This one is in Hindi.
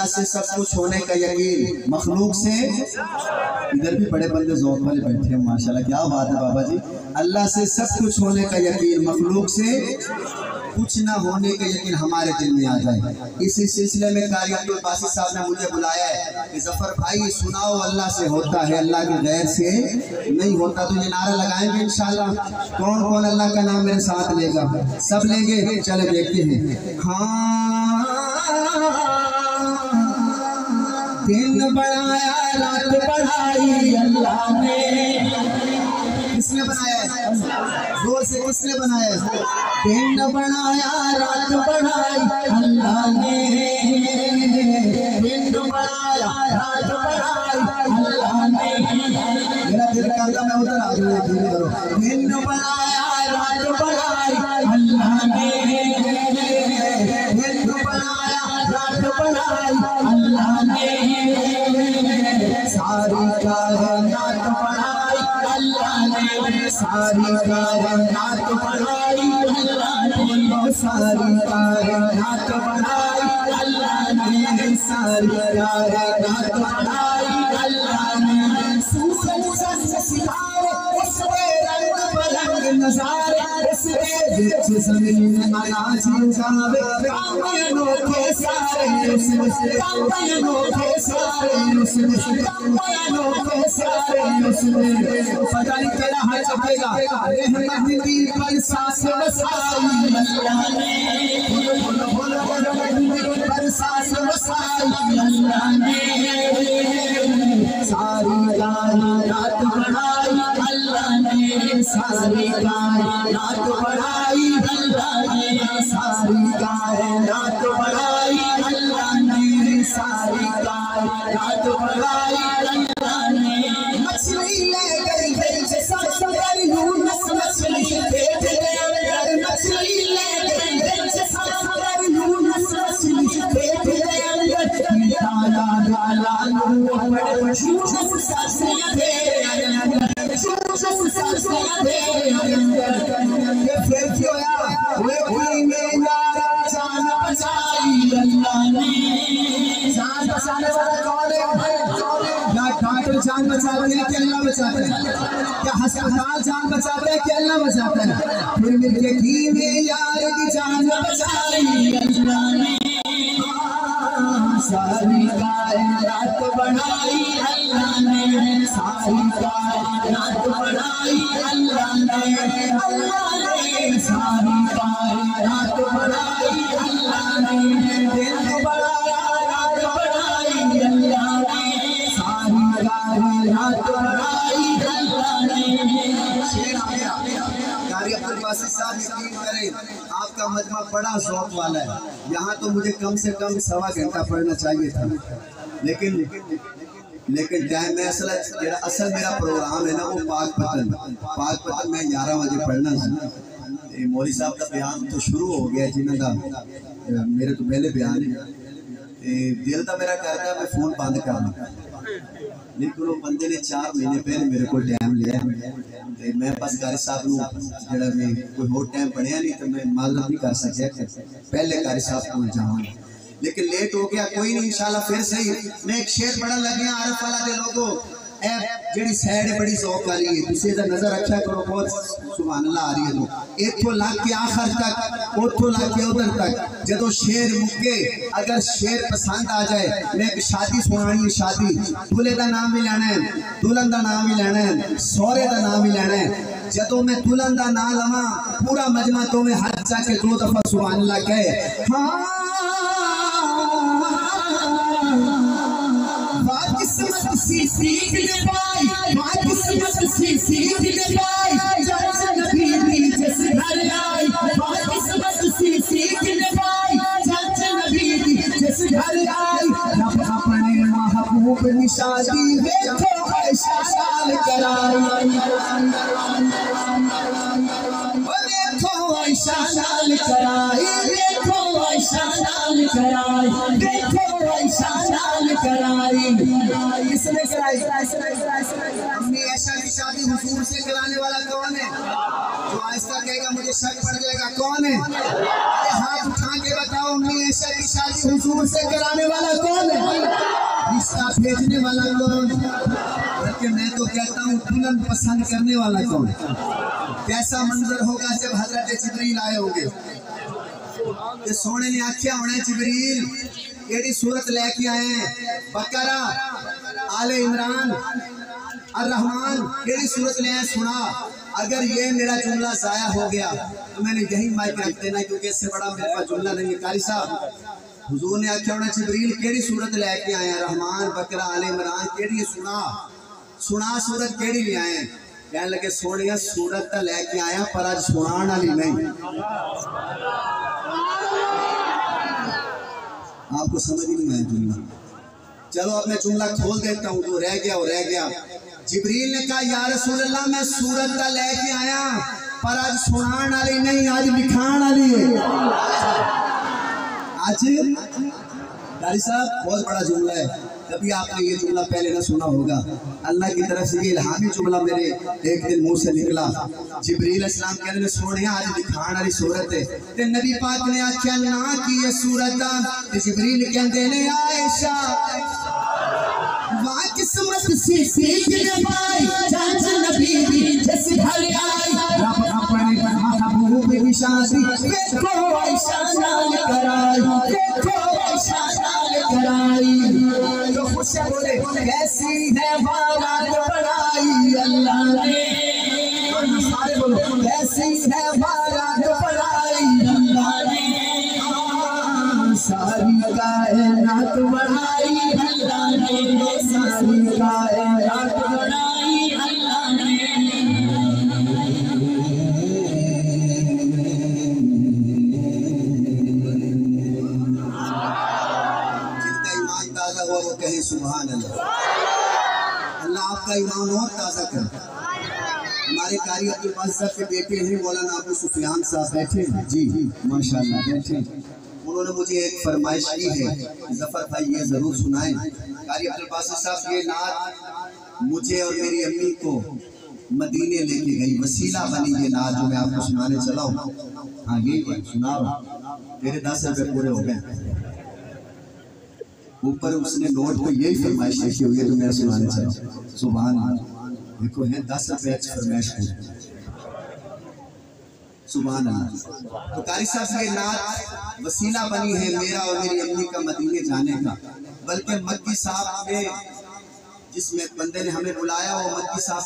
से सब कुछ होने का यकीन, मखलूक से। इधर भी बड़े बंदे ज़ौक़ वाले बैठे हैं माशाल्लाह, क्या बात है बाबा जी। अल्लाह से सब कुछ होने का यकीन, मखलूक से कुछ ना होने का यकीन हमारे दिल में आ जाए। इसी सिलसिले में कारी अब्दुल बासित साहब ने मुझे बुलाया है कि ज़फ़र भाई सुनाओ, अल्लाह से होता है, अल्लाह के गैर से नहीं होता। तो ये नारा लगाएंगे इंशाल्लाह। कौन कौन अल्लाह का नाम मेरे साथ लेगा? सब लेंगे? चले देखते हैं। हाँ, दिन बनाया रात बढ़ाई अल्लाह ने। किसने बनाया है? जोर से किसने बनाया है? दिन बनाया रात बढ़ाई अल्लाह ने। दिन बनाया रात बढ़ाई अल्लाह ने। मेरा दिल कहता मैं उधर आ जाऊँ, धीरे करो। दिन बनाया रात बढ़ाई अल्लाह ने। दिन बनाया रात बढ़ाई अल्लाह ने। सारी कायनात बढ़ाई अल्लाह ने। सारी कायनात बढ़ाई अल्लाह ने। सारी कायनात बढ़ाई अल्लाह ने। सारी कायनात बढ़ाई अल्लाह ने। सूरज चंद सितारे उसके रंग बिरंग नज़ारे, उसके बीच ज़मीन अनाज उगावे, काम अनोखे सारे उसमें, काम अनोखे सारे उसमें, काम अनोखे सारे उसमें। पता नहीं तेरा हाथ चलेगा। रहमत की बरसात बरसाई अल्लाह ने। बोलो बोलो बोलो, रहमत की बरसात बरसाई अल्लाह ने। सारी कायनात बढ़ाई अल्लाह ने। सारी कायनात बढ़ाई अल्लाह ने। सारी कायनात बढ़ाई अल्लाह ने। सारी कायनात बढ़ाई अल्लाह ने। मछली ले गई जैसे सागर यूनुस मछली पेट के अंदर। मछली ले गई जैसे सागर यूनुस मछली पेट के अंदर। डाला डाला नूर यूनुस से दे अंदर, यूनुस से दे अंदर। ये फिर क्यों आया? वो मेरा जान बचाई अल्लाह ने। जान बचाने वाला कौन है? क्या डॉक्टर जान बचाते हैं कि अल्लाह बचाता है? क्या अस्पताल जान बचाता है कि अल्लाह बचाता है? फिर मिलके की में यार की जान बचाई अल्लाह ने। सारी कायनात बढ़ाई अल्लाह ने। सारी कायनात बढ़ाई अल्लाह ने। अल्लाह ने सारी कायनात बढ़ाई अल्लाह ने। दिन बढ़ाया रात बढ़ाई अल्लाह ने। सारी कायनात बढ़ाई अल्लाह ने। शेर आ गया। कारी अब्दुल बासित साहब यकीन करें आपका मजमा बड़ा ज़ौक़ वाला है। यहाँ तो मुझे कम से कम 1.25 घंटा पढ़ना चाहिए था, लेकिन टाइम में असल मेरा प्रोग्राम है ना वो पाक पतन में 11 बजे पढ़ना है। मौली साहब का बयान तो शुरू हो गया जिन्हों का मेरे तो पहले बयान है। दिल तो मेरा कहता है मैं फोन बंद कर लूँ, लेकिन वो बंदे ने 4 महीने पहले मेरे को टाइम लिया। मैं बस कारी साहब जो मैं कोई और टाइम पढ़िया नहीं तो मैं मालूम नहीं कर सकिया पहले कारी साहब को जाऊँ, लेकिन लेट हो गया। कोई नहीं इंशाल्लाह फिर सही। मैं एक शेर पढ़न लग गया आरफ वाला दे लोगों। जी सैड है बड़ी ज़ौक़ वाली है, तुझे नजर रखा करो, बहुत सुभान अल्लाह आ रही है। तो इत्थों ला के आखिर तक, उत्थों ला के उधर तक जदों शेर मुक्के, अगर शेर पसंद आ जाए मैं एक शादी सुनानी है। शादी दूल्हे का नाम भी लेना है, दुल्हन का नाम भी लेना है, सौरे का नाम भी लेना है। जदों मैं दुल्हन का नाम लवा पूरा मजमा तो मैं हाथ जाके 2 दफा सुभान अल्लाह कहे। हाँ किस्मत सी सीख ले पाई, किस्मत सी सीख ले पाई, जैसे नबी भी जिस घर आई। किस्मत सी सीख ले पाई, जैसे नबी भी जिस घर आई। रब अपने महबूब निशादी देखो ऐसा साल कराई। देखो ऐसा साल कराई, देखो ऐसा साल कराई, देखो ऐसा साल कराई। किसने कराई? अम्मी ऐशा की शादी हुजूर से कराने वाला कौन है? जो आहिस्ता कहेगा मुझे शक पड़ जाएगा। कौन है? अरे हाथ उठा के बताओ, अम्मी ऐशा की शादी हुजूर से कराने वाला कौन है? भेजने वाला कौन, बल्कि मैं तो कहता हूँ दुल्हन पसंद करने वाला कौन। कैसा मंजर होगा जब हजरत जिब्रील आए होंगे। ते सोने ने आख्या होना जिब्रील केड़ी सूरत लेके आए हैं, बकरा, आले इमरान, अर्रहमान, केड़ी सूरत ले आए सुना। अगर ये मेरा जुमला जाया हो गया तो मैंने यही माइक रख देना, क्योंकि इससे बड़ा मेरे पास जुमला नहीं है। कारी साहब हुजूर ने आख्या होना जिब्रील केड़ी सूरत लेके आए हैं, रहमान, बकरा, आले इमरान केड़ी सुना सूरत केड़ी ले आए हैं। कहने लगे सोनिया सूरत तो लेके आया पर आज सुनाने वाली नहीं। आपको समझ ही नहीं आया जुमला। चलो अब मैं जुमला खोल देता हूँ, जो रह गया वो रह गया। जिब्रील ने कहा या रसूल अल्लाह मैं सूरत का लेके आया पर आज सुनाने वाली नहीं, आज लिखाने वाली है। आज कारी साहब बहुत बड़ा जुमला है, कभी आपने ये जुमला पहले ना सुना होगा। अल्लाह की तरफ से ये इल्हामी जुमला मेरे एक दिन मुंह से निकला। जिब्रील अलैहिस्सलाम कहने सोने आज दिखाने वाली सूरत है ते नबी पाक ने आख्या ना कि ये सूरत ते जिब्रील कहंदे ने आयशा वाह किस्मत से सीख ले पाई जान नबी दी जस ढल आई रब अपने महबूब की शादी देखो आयशा नाल कराई, देखो आयशा नाल कराई। तो खुश बोले कैसी है बारात पढ़ाई अल्लाह ने, कैसी है बारात पढ़ाई अल्लाह ने, सारी कायनात बढ़ाई अल्लाह ने, सारी कायनात बढ़ाई अल्लाह ने। जितना ईमान ताज़ा हुआ वो कहे सुभान अल्लाह। अल्लाह आपका ईमान और ताज़ा करे। हमारे कारी अब्दुल बाज़ साहब के बेटे हैं मौलाना अबू सुफियान साहब बैठे हैं जी माशाल्लाह बैठे। उन्होंने मुझे एक फरमाइश की है जफर भाई ये जरूर सुनाएं। कारी अब्दुल बाज़ साहब ये नात मुझे और मेरी अम्मी को मदीने लेके गई, वसीला बनी ये नात जो मैं आपको सुनाने चला हूँ। हाँ यही सुनाओ, मेरे 10 रुपये पूरे हो गए। ऊपर उसने नोट पे यही फरमाइश लिखी हुई है जो मैं सुनाने चला। सुभान देखो है 10 रुपये फरमाइश पूरी। सुभान अल्लाह। तो कारी साहब ये नात वसीला बनी है मेरा और मेरी अम्मी का मदीने जाने का। बल्कि मक्की साहब में जिस बंदे ने हमें बुलाया वो मक्की साहब